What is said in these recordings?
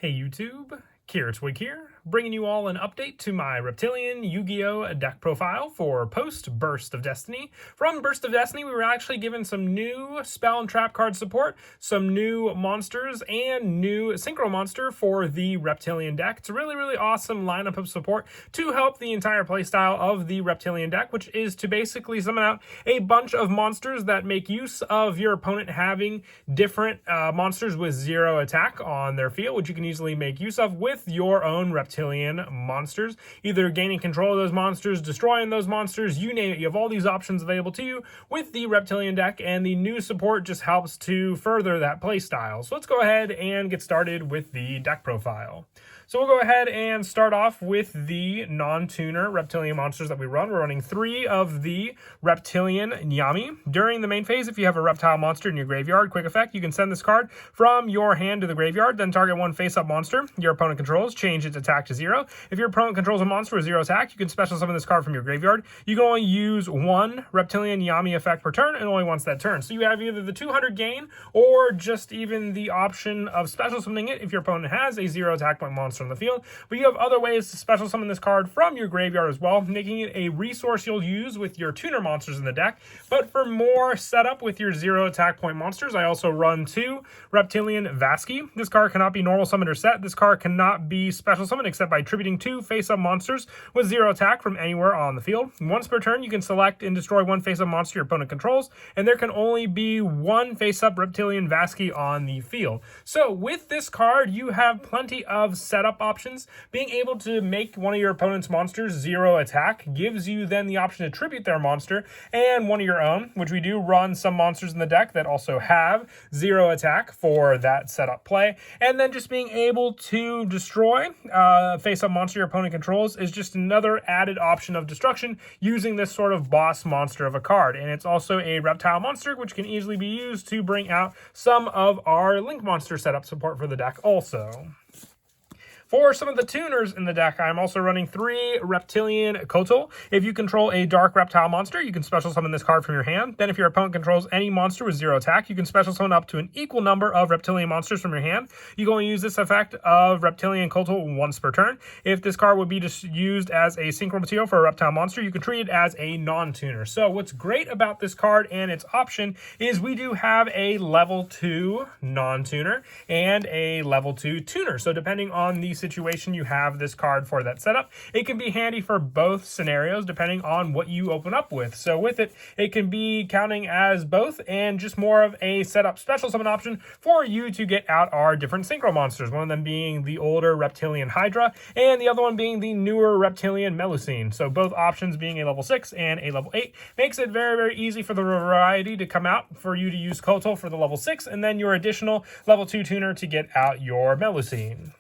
Hey YouTube, Twig here, bringing you all an update to my Reptilianne Yugioh deck profile for post Burst of Destiny. From Burst of Destiny, we were actually given some new spell and trap card support, some new monsters, and new synchro monster for the Reptilianne deck. It's a really awesome lineup of support to help the entire playstyle of the Reptilianne deck, which is to basically summon out a bunch of monsters that make use of your opponent having different monsters with 0 attack on their field, which you can easily make use of with your own Reptilianne monsters, either gaining control of those monsters, destroying those monsters, you name it. You have all these options available to you with the Reptilianne deck, and the new support just helps to further that playstyle. So let's go ahead and get started with the deck profile. So we'll go ahead and start off with the non-tuner Reptilianne monsters that we run. We're running 3 of the Reptilianne Yugioh. During the main phase, if you have a reptile monster in your graveyard, quick effect, you can send this card from your hand to the graveyard, then target one face-up monster your opponent controls, change its attack to 0. If your opponent controls a monster with 0 attack, you can special summon this card from your graveyard. You can only use 1 Reptilianne Yugioh effect per turn, and only once that turn. So you have either the 200 gain, or just even the option of special summoning it if your opponent has a 0 attack point monster on the field. But you have other ways to special summon this card from your graveyard as well, making it a resource you'll use with your tuner monsters in the deck. But for more setup with your 0 attack point monsters, I also run 2 Reptilianne Vasky. This card cannot be normal summoned or set. This card cannot be special summoned except by attributing 2 face-up monsters with 0 attack from anywhere on the field. Once per turn, you can select and destroy 1 face-up monster your opponent controls, and there can only be 1 face-up Reptilianne Vasky on the field. So with this card, you have plenty of setup options. Being able to make one of your opponent's monsters 0 attack gives you then the option to tribute their monster and one of your own, which we do run some monsters in the deck that also have 0 attack for that setup play. And then just being able to destroy face-up monster your opponent controls is just another added option of destruction using this sort of boss monster of a card. And it's also a reptile monster, which can easily be used to bring out some of our link monster setup support for the deck also. For some of the tuners in the deck, I'm also running 3 Reptilianne Kotal. If you control a dark reptile monster, you can special summon this card from your hand. Then if your opponent controls any monster with 0 attack, you can special summon up to an equal number of Reptilianne monsters from your hand. You can only use this effect of Reptilianne Kotal once per turn. If this card would be just used as a synchro material for a reptile monster, you can treat it as a non-tuner. So what's great about this card and its option is we do have a level 2 non-tuner and a level 2 tuner. So depending on the situation you have this card for that setup, it can be handy for both scenarios depending on what you open up with. So with it, it can be counting as both and just more of a setup special summon option for you to get out our different synchro monsters, one of them being the older Reptilianne Hydra and the other one being the newer Reptilianne Melusine. So both options being a level 6 and a level 8 makes it very easy for the variety to come out for you to use Kotal for the level 6 and then your additional level 2 tuner to get out your Melusine.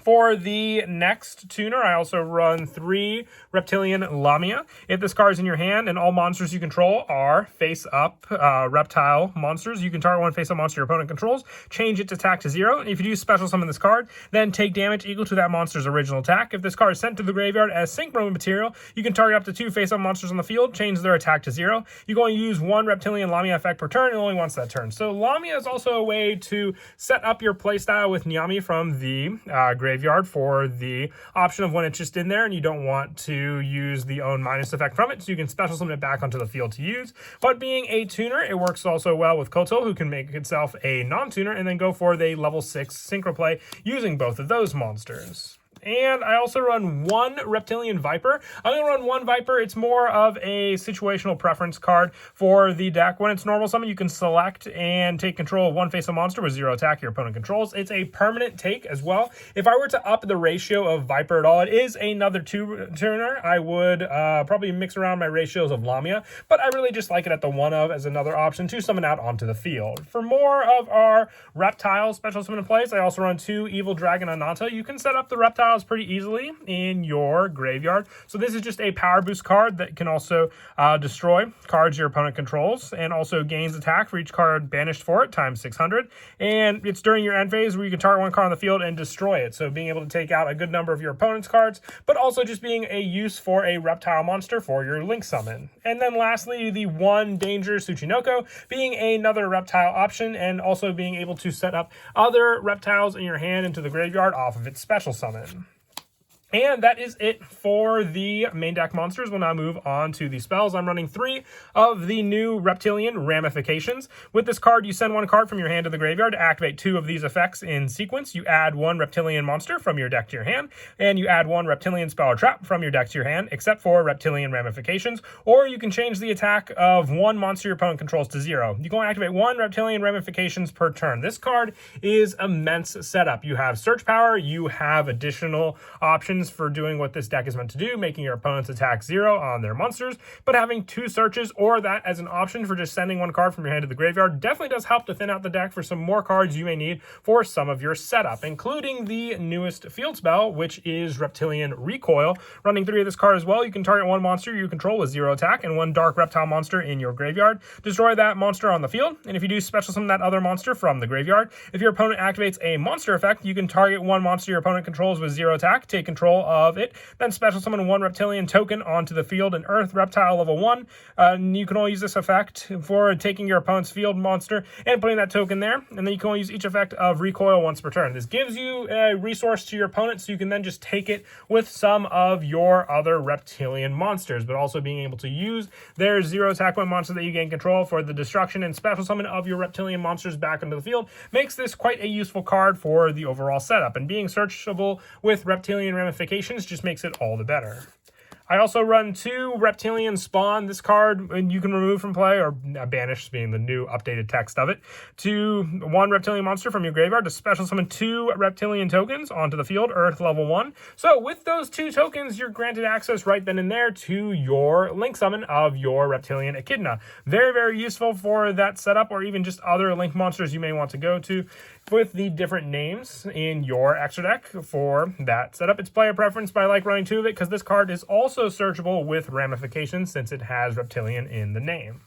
For the next tuner, I also run 3 Reptilianne Lamia. If this card is in your hand and all monsters you control are face-up reptile monsters, you can target 1 face-up monster your opponent controls, change its attack to 0. If you do special summon this card, then take damage equal to that monster's original attack. If this card is sent to the graveyard as synchro material, you can target up to 2 face-up monsters on the field, change their attack to 0. You can only use 1 Reptilianne Lamia effect per turn and only once that turn. So Lamia is also a way to set up your playstyle with Nyami from the graveyard for the option of when it's just in there and you don't want to use the own minus effect from it, so you can special summon it back onto the field to use. But being a tuner, it works also well with Kotal, who can make itself a non-tuner and then go for the level 6 synchro play using both of those monsters. And I also run 1 Reptilianne Viper. I'm going to run 1 Viper. It's more of a situational preference card for the deck. When it's normal summon, you can select and take control of 1 face-up monster with 0 attack your opponent controls. It's a permanent take as well. If I were to up the ratio of Viper at all, it is another 2-tuner. I would probably mix around my ratios of Lamia, but I really just like it at the 1 of as another option to summon out onto the field. For more of our reptile special summon plays, I also run 2 Evil Dragon Ananta. You can set up the reptile reptiles pretty easily in your graveyard. So this is just a power boost card that can also destroy cards your opponent controls, and also gains attack for each card banished for it times 600. And it's during your end phase where you can target one card on the field and destroy it. So being able to take out a good number of your opponent's cards, but also just being a use for a reptile monster for your link summon. And then lastly, the one danger Tsuchinoko being another reptile option, and also being able to set up other reptiles in your hand into the graveyard off of its special summon. And that is it for the main deck monsters. We'll now move on to the spells. I'm running 3 of the new Reptilianne Ramifications. With this card, you send one card from your hand to the graveyard to activate 2 of these effects in sequence. You add 1 Reptilianne monster from your deck to your hand, and you add 1 Reptilianne spell or trap from your deck to your hand, except for Reptilianne Ramifications. Or you can change the attack of 1 monster your opponent controls to 0. You can only activate 1 Reptilianne Ramifications per turn. This card is immense setup. You have search power, you have additional options for doing what this deck is meant to do, making your opponent's attack 0 on their monsters, but having 2 searches or that as an option for just sending 1 card from your hand to the graveyard definitely does help to thin out the deck for some more cards you may need for some of your setup, including the newest field spell, which is Reptilianne Recoil. Running 3 of this card as well, you can target 1 monster you control with 0 attack and 1 dark reptile monster in your graveyard. Destroy that monster on the field, and if you do, special summon that other monster from the graveyard. If your opponent activates a monster effect, you can target 1 monster your opponent controls with 0 attack, take control of it, then special summon 1 Reptilianne token onto the field, an Earth Reptile level 1. You can only use this effect for taking your opponent's field monster and putting that token there, and then you can only use each effect of Recoil once per turn. This gives you a resource to your opponent, so you can then just take it with some of your other Reptilianne monsters, but also being able to use their 0 attack 1 monster that you gain control for the destruction and special summon of your Reptilianne monsters back into the field makes this quite a useful card for the overall setup, and being searchable with Reptilianne Ramifications just makes it all the better. I also run 2 Reptilianne Spawn. This card you can remove from play, or banish being the new updated text of it, to 1 Reptilianne monster from your graveyard to special summon 2 Reptilianne tokens onto the field, Earth level 1. So with those 2 tokens, you're granted access right then and there to your link summon of your Reptilianne Echidna. Very, very useful for that setup, or even just other link monsters you may want to go to with the different names in your extra deck for that setup. It's player preference, but I like running 2 of it because this card is also searchable with Ramifications since it has Reptilianne in the name.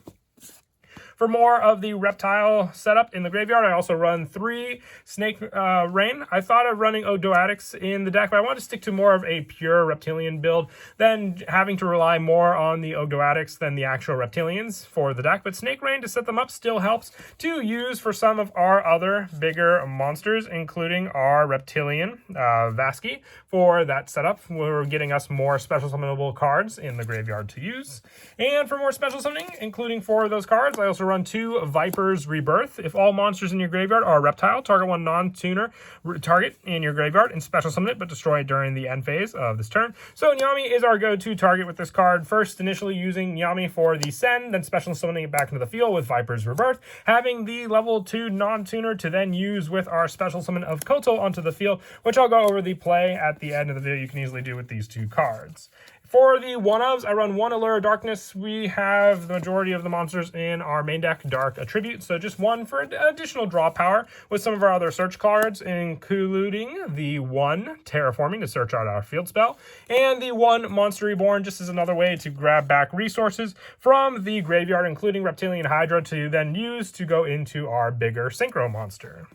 For more of the reptile setup in the graveyard, I also run 3 Snake Rain. I thought of running Ogdoadics in the deck, but I wanted to stick to more of a pure Reptilianne build than having to rely more on the Ogdoadics than the actual Reptilians for the deck. But Snake Rain to set them up still helps to use for some of our other bigger monsters, including our Reptilianne Vasky for that setup. We're getting us more special summonable cards in the graveyard to use. And for more special summoning, including for those cards, I also run 2 Viper's Rebirth. If all monsters in your graveyard are reptile, target 1 non-tuner target in your graveyard and special summon it, but destroy it during the end phase of this turn. So Nyami is our go-to target with this card. First, initially using Nyami for the send, then special summoning it back into the field with Viper's Rebirth, having the level 2 non-tuner to then use with our special summon of Kotal onto the field, which I'll go over the play at the end of the video you can easily do with these 2 cards. For the one-ofs, I run 1 Allure of Darkness. We have the majority of the monsters in our main deck Dark Attribute, so just 1 for additional draw power with some of our other search cards, including the 1 Terraforming to search out our field spell, and the 1 Monster Reborn, just as another way to grab back resources from the graveyard, including Reptilianne Hydra, to then use to go into our bigger Synchro monster.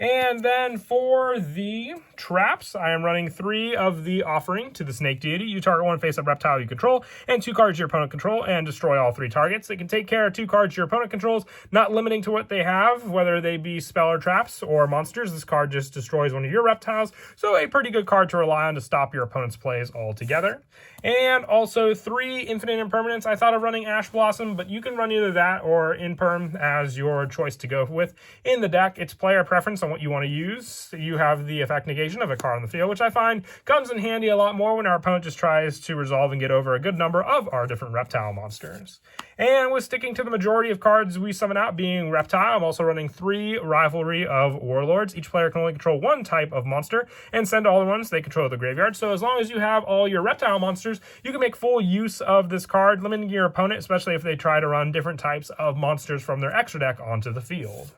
And then for the traps, I am running 3 of the Offering to the Snake Deity. You target 1 face-up reptile you control, and 2 cards your opponent control, and destroy all 3 targets. It can take care of 2 cards your opponent controls, not limiting to what they have, whether they be spell or traps or monsters. This card just destroys 1 of your reptiles, so a pretty good card to rely on to stop your opponent's plays altogether. And also 3 Infinite Impermanence. I thought of running Ash Blossom, but you can run either that or Imperm as your choice to go with in the deck. It's player preference on what you want to use. You have the effect negation of a card on the field, which I find comes in handy a lot more when our opponent just tries to resolve and get over a good number of our different reptile monsters. And with sticking to the majority of cards we summon out being reptile, I'm also running 3 Rivalry of Warlords. Each player can only control 1 type of monster and send all the ones they control to the graveyard. So as long as you have all your reptile monsters, you can make full use of this card, limiting your opponent, especially if they try to run different types of monsters from their extra deck onto the field.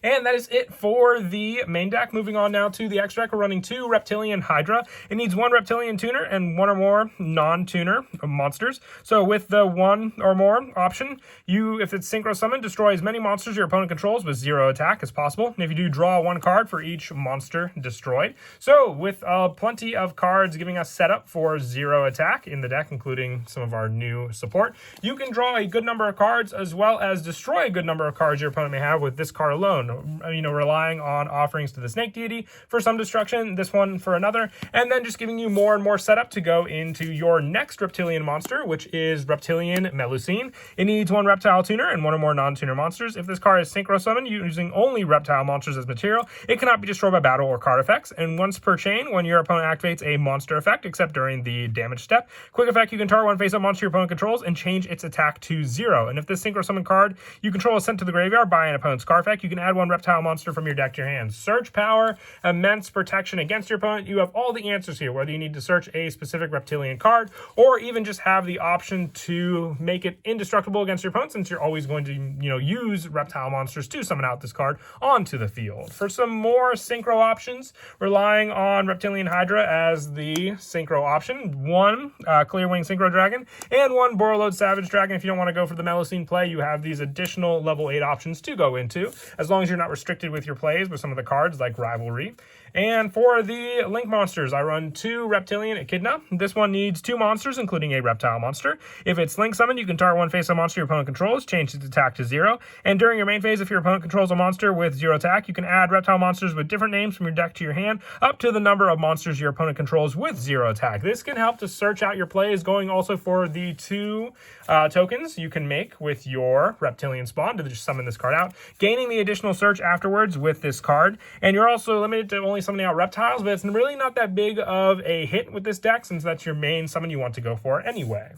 And that is it for the main deck. Moving on now to the extra deck, we're running 2 Reptilian Hydra. It needs 1 Reptilian Tuner and 1 or more non-tuner monsters. So with the 1 or more option, if it's Synchro Summon, destroy as many monsters your opponent controls with 0 attack as possible. And if you do, draw 1 card for each monster destroyed. So with plenty of cards giving us setup for 0 attack in the deck, including some of our new support, you can draw a good number of cards as well as destroy a good number of cards your opponent may have with this card alone. Relying on offerings to the Snake Deity for some destruction, this one for another, and then just giving you more and more setup to go into your next Reptilian monster, which is Reptilian Melusine. It needs 1 Reptile Tuner and 1 or more non-tuner monsters. If this card is Synchro Summoned using only Reptile monsters as material, it cannot be destroyed by battle or card effects, and once per chain, when your opponent activates a monster effect, except during the damage step, quick effect, you can target 1 face-up monster your opponent controls and change its attack to 0. And if this Synchro Summon card you control is sent to the graveyard by an opponent's card effect, you can add 1 Reptile monster from your deck to your hand. Search power, immense protection against your opponent. You have all the answers here, whether you need to search a specific Reptilian card or even just have the option to make it indestructible against your opponent, since you're always going to use Reptile monsters to summon out this card onto the field. For some more synchro options, relying on Reptilian Hydra as the synchro option, 1 Clearwing Synchro Dragon and 1 Borreload Savage Dragon. If you don't want to go for the Melusine play, you have these additional level 8 options to go into, as long as you're not restricted with your plays with some of the cards like Rivalry. And for the Link monsters, I run 2 Reptilian Echidna. This one needs 2 monsters, including a Reptile monster. If it's Link Summoned, you can target 1 face-up monster your opponent controls, change its attack to 0. And during your main phase, if your opponent controls a monster with 0 attack, you can add Reptile monsters with different names from your deck to your hand, up to the number of monsters your opponent controls with 0 attack. This can help to search out your plays, going also for the 2 tokens you can make with your Reptilian Spawn to just summon this card out, gaining the additional search afterwards with this card. And you're also limited to only summoning out reptiles, but it's really not that big of a hit with this deck, since that's your main summon you want to go for anyway.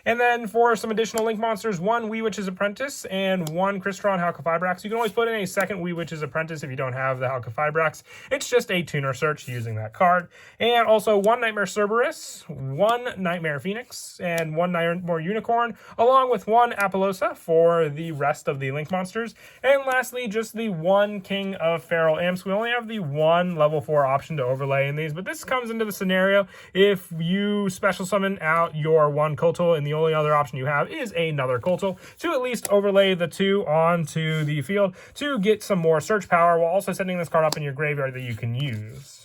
And then for some additional Link monsters, 1 Wee Witch's Apprentice and 1 Crystron Halqifibrax. You can always put in a second Wee Witch's Apprentice if you don't have the Halqifibrax. It's just a tuner search using that card. And also 1 Nightmare Cerberus, 1 Nightmare Phoenix, and 1 Nightmare Unicorn, along with 1 Apollosa for the rest of the Link monsters. And lastly, just the 1 King of Feral Imps. We only have the 1 level 4 option to overlay in these, but this comes into the scenario if you special summon out your 1 Kotal and the only other option you have is another Kotal, to at least overlay the 2 onto the field to get some more search power, while also setting this card up in your graveyard that you can use.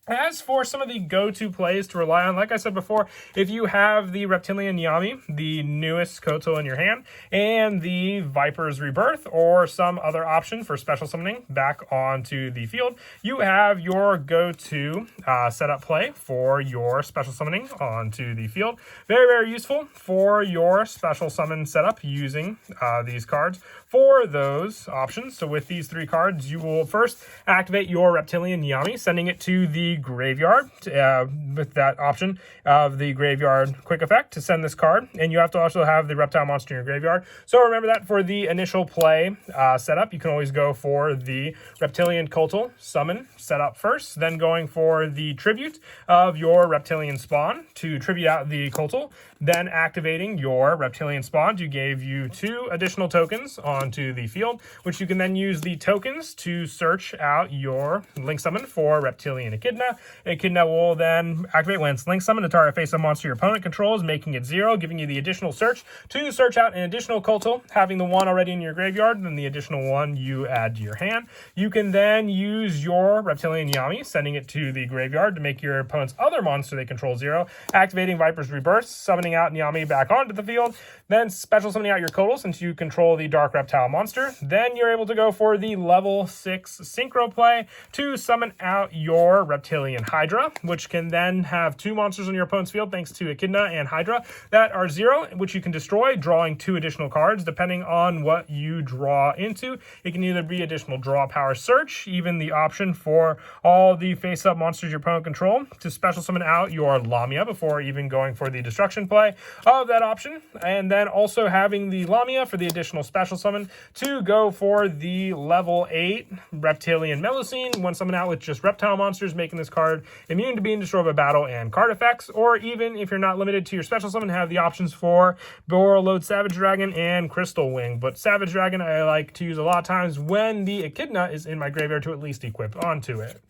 As for some of the go-to plays to rely on, like I said before, if you have the Reptilian Yami, the newest Kotal in your hand, and the Viper's Rebirth, or some other option for special summoning back onto the field, you have your go-to setup play for your special summoning onto the field. Very, very useful for your special summon setup using these cards for those options. So with these 3 cards, you will first activate your Reptilian Yami, sending it to the graveyard with that option of the graveyard quick effect to send this card. And you have to also have the reptile monster in your graveyard. So remember that for the initial play setup, you can always go for the Reptilian Kotal summon setup first, then going for the tribute of your Reptilian Spawn to tribute out the Kotal, then activating your Reptilian Spawn to give you 2 additional tokens onto the field, which you can then use the tokens to search out your Link Summon for Reptilian Echidna. Echidna will then activate when it's Link Summon to target face-up monster your opponent controls, making it 0, giving you the additional search to search out an additional Kotal, having the 1 already in your graveyard, and then the additional 1 you add to your hand. You can then use your Reptilian Yami, sending it to the graveyard to make your opponent's other monster they control 0, activating Viper's Rebirth, summoning out Yami back onto the field, then special summoning out your Kotal since you control the Dark Reptile monster. Then you're able to go for the level 6 synchro play to summon out your Reptilian Hydra, which can then have 2 monsters on your opponent's field thanks to Echidna and Hydra that are 0, which you can destroy, drawing 2 additional cards depending on what you draw into. It can either be additional draw power search, even the option for all the face-up monsters your opponent control to special summon out your Lamia before even going for the destruction play of that option, and then also having the Lamia for the additional special summon summon to go for the level 8 Reptilianne Melocene. One summon out with just reptile monsters, making this card immune to being destroyed by battle and card effects. Or even if you're not limited to your special summon, have the options for Borreload Savage Dragon and Crystal Wing. But Savage Dragon I like to use a lot of times when the Echidna is in my graveyard to at least equip onto it.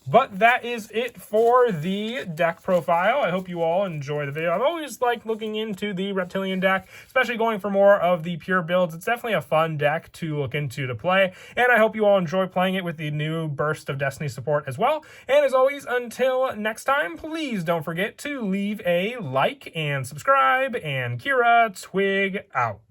But that is it for the deck profile. I hope you all enjoy the video. I've always liked looking into the Reptilianne deck, especially going for more of the pure builds. It's definitely a fun deck to look into to play, and I hope you all enjoy playing it with the new Burst of Destiny support as well. And as always, until next time, please don't forget to leave a like and subscribe, and Kira Twig out.